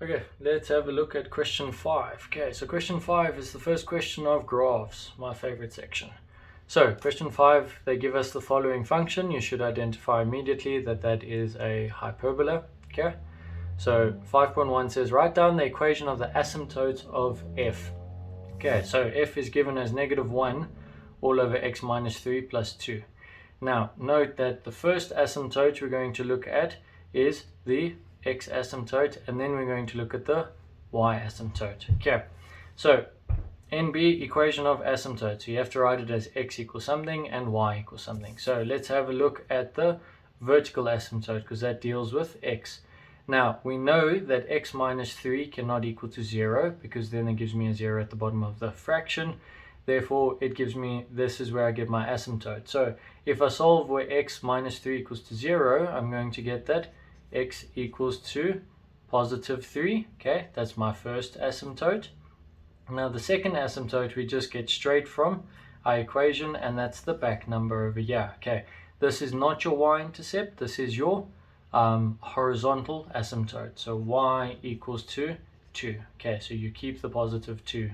Okay, let's have a look at question 5. Okay, so question 5 is the first question of graphs, my favorite section. So question 5, they give us the following function. You should identify immediately that that is a hyperbola. Okay, so 5.1 says write down the equation of the asymptote of f. Okay, so f is given as -1 all over x minus 3 plus 2. Now note that the first asymptote we're going to look at is the x asymptote, and then we're going to look at the y asymptote. Okay, so NB, equation of asymptotes, you have to write it as x equals something and y equals something. So let's have a look at the vertical asymptote, because that deals with x. Now we know that x minus 3 cannot equal to 0, because then it gives me a 0 at the bottom of the fraction. Therefore it gives me, this is where I get my asymptote. So if I solve where x minus 3 equals to 0, I'm going to get that x equals to positive 3. Okay, that's my first asymptote. Now the second asymptote we just get straight from our equation, and that's the back number over here. Okay, this is not your y-intercept, this is your horizontal asymptote. So y equals to 2. Okay, so you keep the positive 2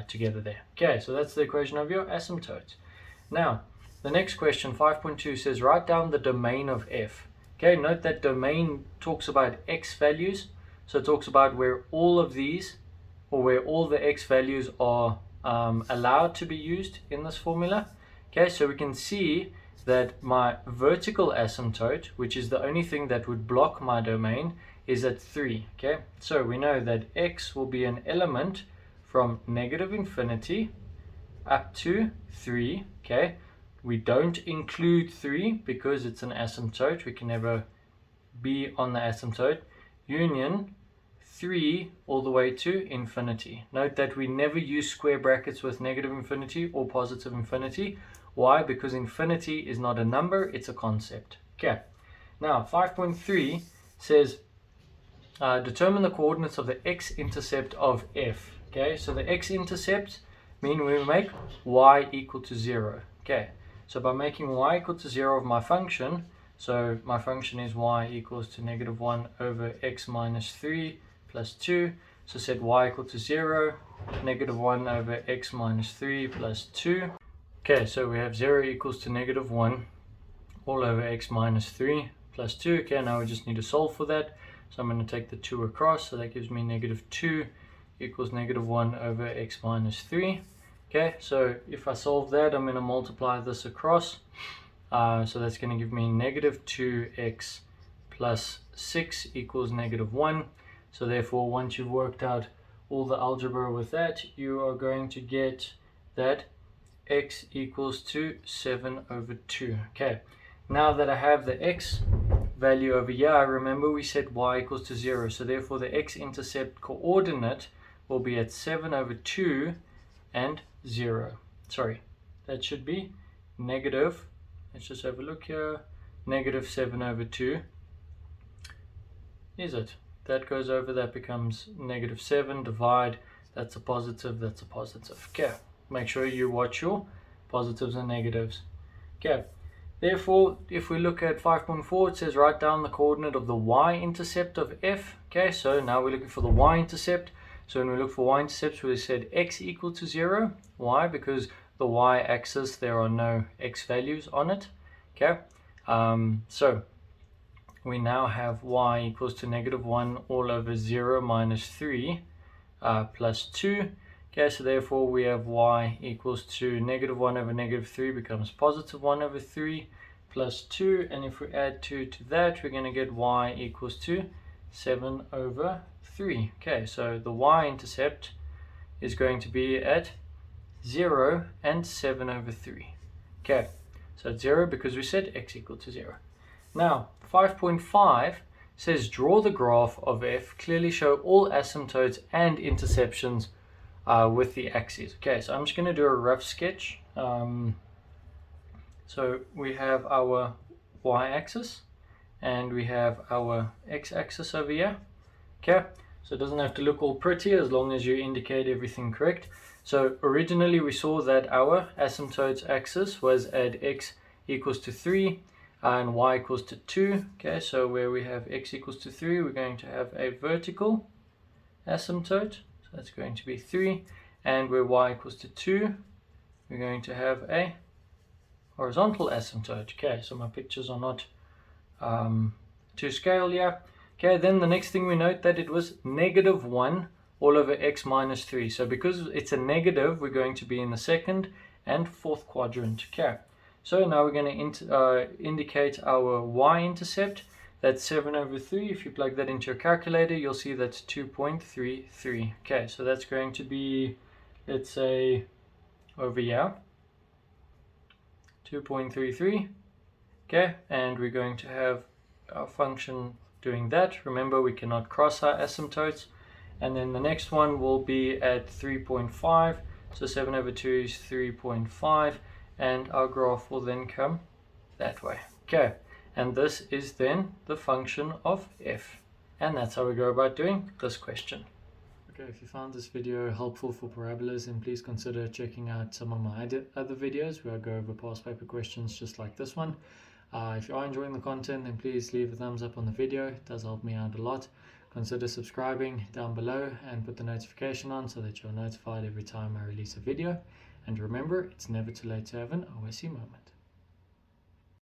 together there. Okay, so that's the equation of your asymptote. Now the next question, 5.2, says write down the domain of f. Okay, note that domain talks about x values, so it talks about where all of these, or where all the x values are allowed to be used in this formula. Okay, so we can see that my vertical asymptote, which is the only thing that would block my domain, is at 3. Okay, so we know that x will be an element from -infinity up to 3. Okay, we don't include 3 because it's an asymptote. We can never be on the asymptote. Union 3 all the way to infinity. Note that we never use square brackets with -infinity or positive infinity. Why? Because infinity is not a number, it's a concept. Okay, now 5.3 says determine the coordinates of the x-intercept of f. Okay, so the x-intercepts mean we make y equal to 0. Okay, so by making y equal to 0 of my function, so my function is y equals to -1 over x minus 3 plus 2. So set y equal to 0, -1 over x minus 3 plus 2. Okay, so we have 0 equals to -1 all over x minus 3 plus 2. Okay, now we just need to solve for that. So I'm going to take the 2 across, so that gives me -2 equals -1 over x minus 3. Okay, so if I solve that, I'm going to multiply this across. So that's going to give me -2x plus 6 equals -1. So therefore, once you've worked out all the algebra with that, you are going to get that x equals to 7 over 2. Okay, now that I have the x value over here, remember we said y equals to 0. So therefore, the x-intercept coordinate will be at 7 over 2 and 0. Sorry, that should be negative. Let's just have a look here. -7 over 2. Is it? That goes over, that becomes -7. Divide, that's a positive, that's a positive. Okay, make sure you watch your positives and negatives. Okay, therefore, if we look at 5.4, it says write down the coordinate of the y-intercept of f. Okay, so now we're looking for the y-intercept. So when we look for y-intercepts, we said x equal to 0. Why? Because the y-axis, there are no x values on it. Okay, so we now have y equals to -1 all over 0 minus 3 plus 2. Okay, so therefore we have y equals to -1 over -3 becomes +1 over 3 plus 2. And if we add 2 to that, we're going to get y equals to 7 over 3. Okay, so the y-intercept is going to be at 0 and 7 over 3. Okay, so it's 0 because we said x equal to 0. Now 5.5 says draw the graph of f, clearly show all asymptotes and interceptions with the axes. Okay, so I'm just going to do a rough sketch. So we have our y-axis and we have our x-axis over here. Okay, so it doesn't have to look all pretty as long as you indicate everything correct. So originally we saw that our asymptotes axis was at x equals to 3. and y equals to 2. Okay, so where we have x equals to 3, we're going to have a vertical asymptote, so that's going to be 3, and where y equals to 2, we're going to have a horizontal asymptote. Okay, so my pictures are not to scale here. Okay, then the next thing we note that it was -1 all over x minus 3. So because it's a negative, we're going to be in the second and fourth quadrant. Okay, so now we're going to indicate our y-intercept. That's 7 over 3. If you plug that into your calculator, you'll see that's 2.33. Okay, so that's going to be, let's say, over here, 2.33. Okay, and we're going to have our function doing that. Remember, we cannot cross our asymptotes. And then the next one will be at 3.5. So 7 over 2 is 3.5. And our graph will then come that way. Okay, and this is then the function of f. And that's how we go about doing this question. Okay, if you found this video helpful for parabolas, then please consider checking out some of my other videos where I go over past paper questions just like this one. If you are enjoying the content, then please leave a thumbs up on the video. It does help me out a lot. Consider subscribing down below and put the notification on so that you're notified every time I release a video. And remember, it's never too late to have an OSE moment.